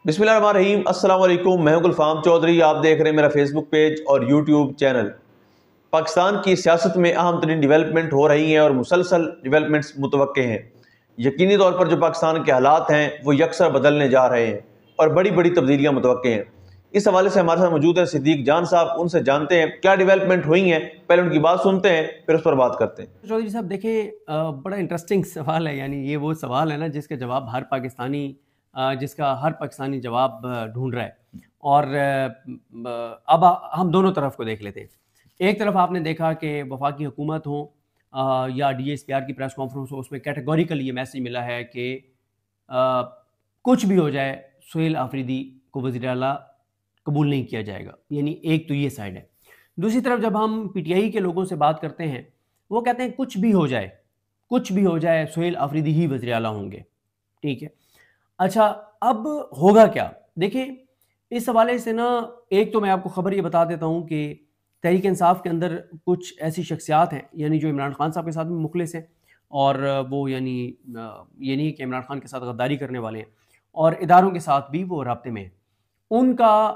बिस्मिल्लाहिर्रहमानिर्रहीम, अस्सलाम वालेकुम। मैं हूं गुलफाम चौधरी। आप देख रहे हैं मेरा फेसबुक पेज और यूट्यूब चैनल। पाकिस्तान की सियासत में अहम तरीन डिवेलपमेंट हो रही हैं और मुसलसल डिवेलपमेंट्स मुतवक्के हैं। यकीनी तौर पर जो पाकिस्तान के हालात हैं वो यकसर बदलने जा रहे हैं और बड़ी बड़ी तब्दीलियाँ मुतवक्के हैं। इस हवाले से हमारे साथ मौजूद है सिद्दीक जान साहब। उनसे जानते हैं क्या डिवेलपमेंट हुई हैं, पहले उनकी बात सुनते हैं फिर उस पर बात करते हैं। चौधरी साहब देखें, बड़ा इंटरेस्टिंग सवाल है। यानी ये वो सवाल है ना जिसका जवाब हर पाकिस्तानी जवाब ढूंढ रहा है। और अब हम दोनों तरफ को देख लेते हैं। एक तरफ आपने देखा कि वफाकी हुकूमत हो या DSPR की प्रेस कॉन्फ्रेंस हो, उसमें कैटेगोरिकली ये मैसेज मिला है कि कुछ भी हो जाए सुहेल आफरीदी को वज़ीर आला कबूल नहीं किया जाएगा। यानी एक तो ये साइड है। दूसरी तरफ जब हम PTI के लोगों से बात करते हैं, वो कहते हैं कुछ भी हो जाए सुहेल आफरीदी ही वज़ीर आला होंगे। ठीक है, अच्छा अब होगा क्या? देखिए, इस हवाले से ना एक तो मैं आपको खबर ये बता देता हूँ कि तहरीक इंसाफ के अंदर कुछ ऐसी शख्सियात हैं यानी जो इमरान खान साहब के साथ भी मुखलिस हैं और वो यानी ये नहीं कि इमरान खान के साथ गद्दारी करने वाले हैं, और इदारों के साथ भी वो राब्ते में हैं। उनका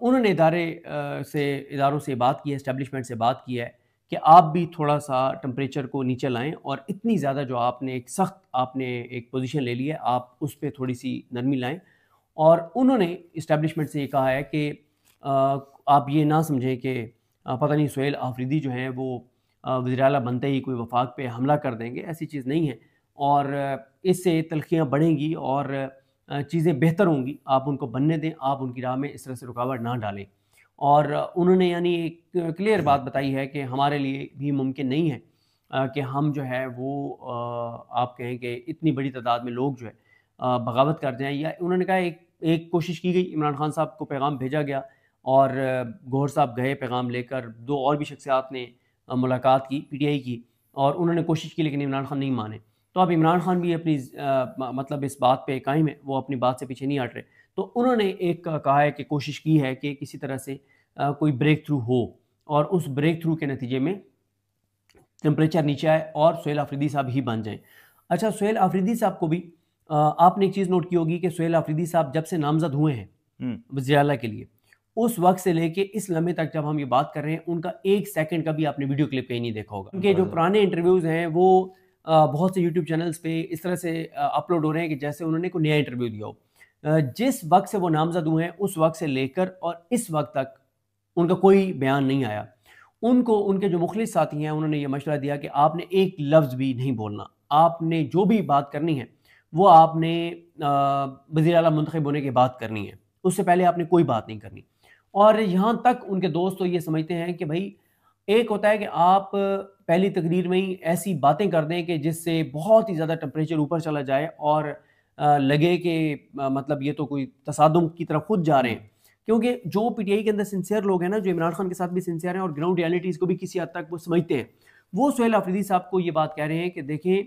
उन्होंने इदारों से बात की है, एस्टेब्लिशमेंट से बात की है कि आप भी थोड़ा सा टेम्परेचर को नीचे लाएं और इतनी ज़्यादा जो आपने एक पोजीशन ले ली है, आप उस पर थोड़ी सी नरमी लाएं। और उन्होंने इस्टेब्लिशमेंट से ये कहा है कि आप ये ना समझें कि पता नहीं सुहेल आफरीदी जो हैं वो वज़ीर आला बनते ही कोई वफाक पे हमला कर देंगे। ऐसी चीज़ नहीं है और इससे तलखियाँ बढ़ेंगी और चीज़ें बेहतर होंगी। आप उनको बनने दें, आप उनकी राह में इस तरह से रुकावट ना डालें। और उन्होंने यानी एक क्लियर बात बताई है कि हमारे लिए भी मुमकिन नहीं है कि हम जो है वो आप कहें कि इतनी बड़ी तादाद में लोग जो है बगावत कर जाएँ। या उन्होंने कहा एक कोशिश की गई, इमरान खान साहब को पैगाम भेजा गया और गौहर साहब गए पैगाम लेकर, 2 और भी शख्सियात ने मुलाकात की PTI की, और उन्होंने कोशिश की लेकिन इमरान खान नहीं माने। तो अब इमरान खान भी अपनी मतलब इस बात पे कायम है, वो अपनी बात से पीछे नहीं हट रहे। तो उन्होंने एक कहा है कि कोशिश की है कि किसी तरह से कोई ब्रेक थ्रू हो और उस ब्रेक थ्रू के नतीजे में टेम्परेचर नीचे आए और सुहेल आफरीदी साहब ही बन जाएं। अच्छा, सुहेल आफरीदी साहब को भी आपने एक चीज़ नोट की होगी कि सुहेल आफरीदी साहब जब से नामजद हुए हैं वज़ीर आला के लिए, उस वक्त से लेके इस लम्हे तक जब हम ये बात कर रहे हैं, उनका 1 सेकंड का भी आपने वीडियो क्लिप कहीं नहीं देखा होगा। उनके जो पुराने इंटरव्यूज़ हैं वो बहुत से यूट्यूब चैनल्स पे इस तरह से अपलोड हो रहे हैं कि जैसे उन्होंने कोई नया इंटरव्यू दिया हो। जिस वक्त से वो नामजद हुए हैं उस वक्त से लेकर और इस वक्त तक उनका कोई बयान नहीं आया। उनको उनके जो मुखलिस साथी हैं उन्होंने ये मशवरा दिया कि आपने एक लफ्ज़ भी नहीं बोलना, आपने जो भी बात करनी है वो आपने वज़ीर आला मुंतखब होने के बाद करनी है, उससे पहले आपने कोई बात नहीं करनी। और यहाँ तक उनके दोस्त तो ये समझते हैं कि भाई, एक होता है कि आप पहली तकरीर में ही ऐसी बातें कर दें कि जिससे बहुत ही ज़्यादा टेम्परेचर ऊपर चला जाए और लगे कि मतलब ये तो कोई तसादुम की तरफ खुद जा रहे हैं। क्योंकि जो PTI के अंदर सिंसियर लोग हैं ना, जो इमरान खान के साथ भी सिंसियर हैं और ग्राउंड रियलिटीज़ को भी किसी हद तक वो समझते हैं, वो सुहेल आफरीदी साहब को ये बात कह रहे हैं कि देखें,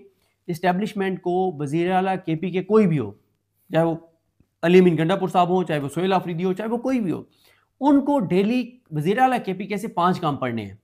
इस्टेब्लिशमेंट को वज़ीर आला KP के कोई भी हो, चाहे वो अली अमीन गंडापुर साहब हो, चाहे वो सुहेल आफरीदी हो, चाहे वो कोई भी हो, उनको डेली वज़ीर आला KP के से 5 काम पढ़ने हैं।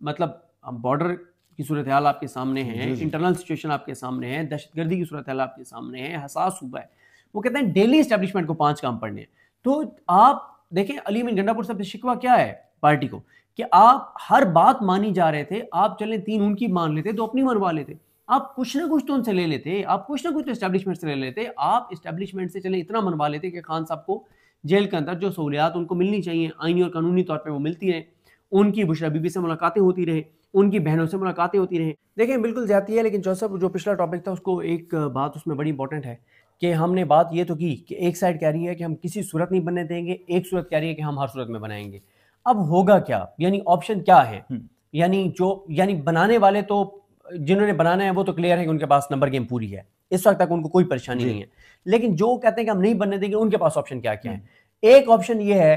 मतलब बॉर्डर की सूरत हाल आपके सामने है, इंटरनल सिचुएशन आपके सामने है, दहशतगर्दी की सूरत हाल आपके सामने है, हसास सूबा है। वो कहते हैं डेली इस्टेब्लिशमेंट को 5 काम पढ़ने हैं। तो आप देखें, अली अमीन गंडापुर साहब से शिकवा क्या है पार्टी को कि आप हर बात मानी जा रहे थे, आप चले 3 उनकी मान लेते, 2 अपनी मनवा लेते। आप कुछ ना कुछ तो उनसे ले लेते, आप कुछ ना कुछ तो इस्टेब्लिशमेंट से ले लेते। आप इस्टेब्लिशमेंट से चले इतना मनवा लेते कि खान साहब को जेल के अंदर जो सहूलियात उनको मिलनी चाहिए आईनी और कानूनी तौर पर वो मिलती रहे, उनकी बुशरा बीबी से मुलाकातें होती रहे, उनकी बहनों से मुलाकातें होती रहें। देखें, बिल्कुल ज़्यादती है, लेकिन जोसेफ जो पिछला टॉपिक था उसको एक बात उसमें बड़ी इंपॉर्टेंट है कि हमने बात ये तो की कि एक साइड कह रही है कि हम किसी सूरत नहीं बनने देंगे, एक सूरत कह रही है कि हम हर सूरत में बनाएंगे। अब होगा क्या, यानी ऑप्शन क्या है? यानी बनाने वाले तो, जिन्होंने बनाना है वो तो क्लियर है कि उनके पास नंबर गेम पूरी है, इस वक्त तक उनको कोई परेशानी नहीं है। लेकिन जो कहते हैं कि हम नहीं बनने देंगे, उनके पास ऑप्शन क्या क्या है? एक ऑप्शन ये है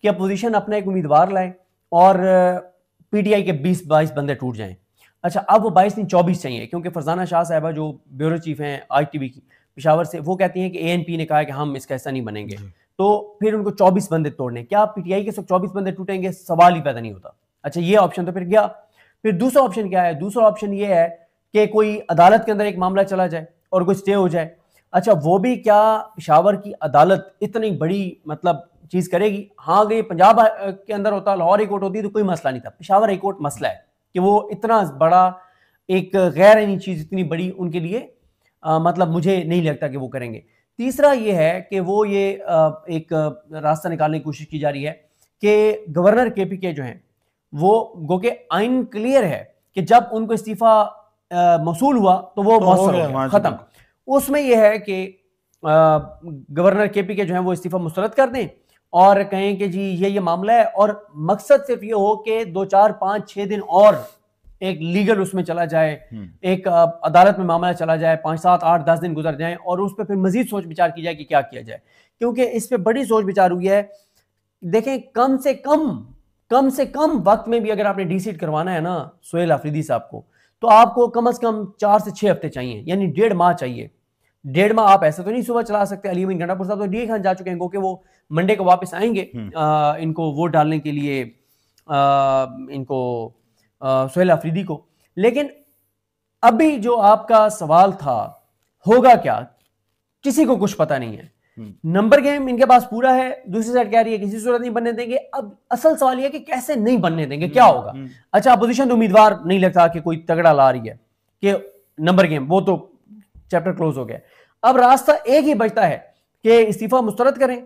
कि अपोजिशन अपना एक उम्मीदवार लाए और PTI के 20-22 बंदे टूट जाएं। अच्छा, अब वो 22 नहीं 24 चाहिए, क्योंकि फरजाना शाह साहिबा जो ब्यूरो चीफ हैं ITV की पेशावर से, वो कहती हैं कि ANP ने कहा है कि हम इसका ऐसा नहीं बनेंगे। तो फिर उनको 24 बंदे तोड़ने, क्या PTI के सब 24 बंदे टूटेंगे? सवाल ही पैदा नहीं होता। अच्छा, ये ऑप्शन तो फिर गया। फिर दूसरा ऑप्शन क्या है? दूसरा ऑप्शन ये है कि कोई अदालत के अंदर एक मामला चला जाए और कोई स्टे हो जाए। अच्छा, वो भी क्या पेशावर की अदालत इतनी बड़ी मतलब चीज करेगी? हाँ, अगर ये पंजाब के अंदर होता, लाहौर हाई कोर्ट होती तो कोई मसला नहीं था। पेशावर हाई कोर्ट मसला है कि वो इतना बड़ा एक गैर आईनी चीज इतनी बड़ी उनके लिए मतलब मुझे नहीं लगता कि वो करेंगे। तीसरा ये है कि वो ये एक रास्ता निकालने की कोशिश की जा रही है कि गवर्नर केपीके जो हैं वो गो के आइन क्लियर है कि जब उनको इस्तीफा मौसूल हुआ तो वो मौसूल हो गया, खत्म। उसमें यह है कि गवर्नर केपीके जो है वो इस्तीफा मुस्तरद कर दें और कहें कि जी ये मामला है, और मकसद सिर्फ ये हो कि 2, 4, 5, 6 दिन और एक लीगल उसमें चला जाए, एक अदालत में मामला चला जाए, 5, 7, 8, 10 दिन गुजर जाएं और उस पर फिर मजीद सोच विचार की जाए कि क्या किया जाए। क्योंकि इस पर बड़ी सोच विचार हुई है। देखें, कम से कम वक्त में भी अगर आपने डीसीट करवाना है ना सोहेल अफरीदी साहब को, तो आपको कम से कम 4 से 6 हफ्ते चाहिए, यानी 1.5 माह चाहिए। 1.5 माह आप ऐसे तो नहीं सुबह चला सकते। अली अमीन गंडापुर साहब तो डीए खान जा चुके हैं, कि वो मंडे को वापस आएंगे इनको वोट डालने के लिए, इनको सोहेल अफरीदी को। लेकिन अभी जो आपका सवाल था, होगा क्या, किसी को कुछ पता नहीं है। नंबर गेम इनके पास पूरा है, दूसरी साइड कह रही है किसी सूरत नहीं बनने देंगे। अब असल सवाल यह है कि कैसे नहीं बनने देंगे, क्या होगा। अच्छा, अपोजिशन तो उम्मीदवार नहीं लगता कि कोई तगड़ा ला रही है कि नंबर गेम, वो तो चैप्टर क्लोज हो गया। अब रास्ता एक ही बचता है कि इस्तीफा मुस्तरद करें,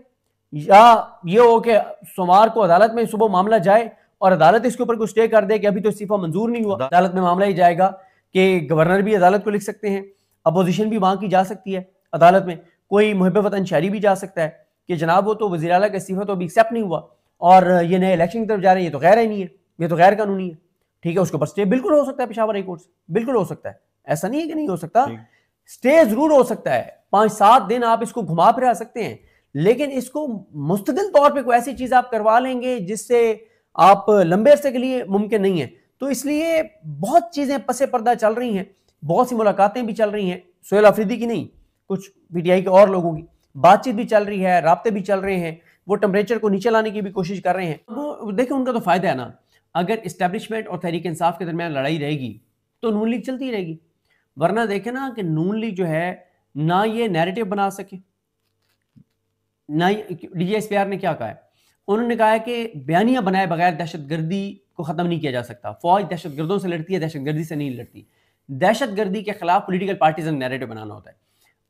या ये हो कि सोमवार को अदालत में सुबह मामला जाए और अदालत इसके ऊपर कुछ स्टे कर दे कि अभी तो इस्तीफा मंजूर नहीं हुआ। अदालत में मामला ही जाएगा कि गवर्नर भी अदालत को लिख सकते हैं, अपोजिशन भी वहां की जा सकती है अदालत में, कोई मुहिब वतन शहरी भी जा सकता है कि जनाब वो तो वज़ीर आला का इस्तीफा तो अभी एक्सेप्ट नहीं हुआ और ये नए इलेक्शन की तरफ जा रहे हैं, ये तो गैर आईनी है, ये तो गैर कानूनी है। ठीक है, उसके ऊपर स्टे बिल्कुल हो सकता है पेशावर हाई कोर्ट से, बिल्कुल हो सकता है, ऐसा नहीं है कि नहीं हो सकता। स्टे जरूर हो सकता है, 5-7 दिन आप इसको घुमा फिरा सकते हैं, लेकिन इसको मुस्तकिल तौर पे कोई ऐसी चीज आप करवा लेंगे जिससे आप लंबे अरसे के लिए मुमकिन नहीं है। तो इसलिए बहुत चीजें पसे पर्दा चल रही हैं, बहुत सी मुलाकातें भी चल रही हैं, सोहेल अफरीदी की नहीं, कुछ पीटीआई के और लोगों की बातचीत भी चल रही है, राब्ते भी चल रहे हैं, वो टेम्परेचर को नीचे लाने की भी कोशिश कर रहे हैं। वो देखिए, उनका तो फायदा है ना, अगर इस्टेब्लिशमेंट और तहरीक इंसाफ के दरमियान लड़ाई रहेगी तो नून लीग चलती रहेगी। वरना देखें ना कि नून लीग जो है ना ये नैरेटिव बना सके, ना डीजीएसपीआर ने क्या कहा है, उन्होंने कहा है कि बयानियां बनाए बगैर दहशतगर्दी को खत्म नहीं किया जा सकता। फौज दहशतगर्दों से लड़ती है, दहशतगर्दी से नहीं लड़ती। दहशतगर्दी के खिलाफ पॉलिटिकल पार्टीजन नैरेटिव बनाना होता है।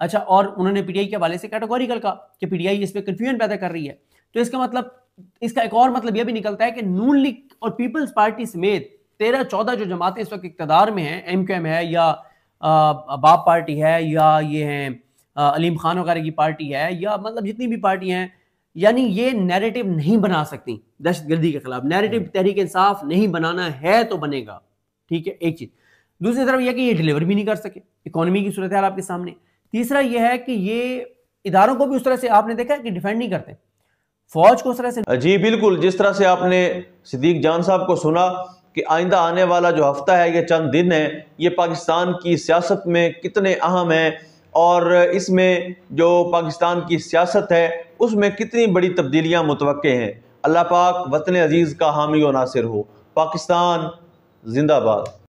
अच्छा, और उन्होंने पीटीआई के हवाले से कैटेगोरिकल कहा कि पीटीआई इस पर कंफ्यूजन पैदा कर रही है। तो इसका मतलब, इसका एक और मतलब यह भी निकलता है कि नून लीग और पीपल्स पार्टी समेत 13-14 जो जमातें इस वक्त इक़्तिदार में हैं, एमक्यूएम है या बाप पार्टी है या ये हैं अलीम खान वगैरह की पार्टी है, या मतलब जितनी भी पार्टी हैं, यानी ये नैरेटिव नहीं बना सकती दहशतगर्दी के खिलाफ। नैरेटिव तहरीक इंसाफ नहीं बनाना है तो बनेगा, ठीक है, एक चीज। दूसरी तरफ यह कि ये डिलीवर भी नहीं कर सके, इकोनॉमी की सूरत हाल आपके सामने। तीसरा यह है कि ये इदारों को भी उस तरह से आपने देखा है कि डिफेंड नहीं करते, फौज को उस तरह से। जी बिल्कुल, जिस तरह से आपने सिद्दीक जान साहब को सुना कि आइंदा आने वाला जो हफ्ता है, ये चंद दिन है, ये पाकिस्तान की सियासत में कितने अहम है और इसमें जो पाकिस्तान की सियासत है उसमें कितनी बड़ी तब्दीलियां मुतवक्के हैं। अल्लाह पाक वतन अजीज़ का हामी व नासिर हो। पाकिस्तान जिंदाबाद।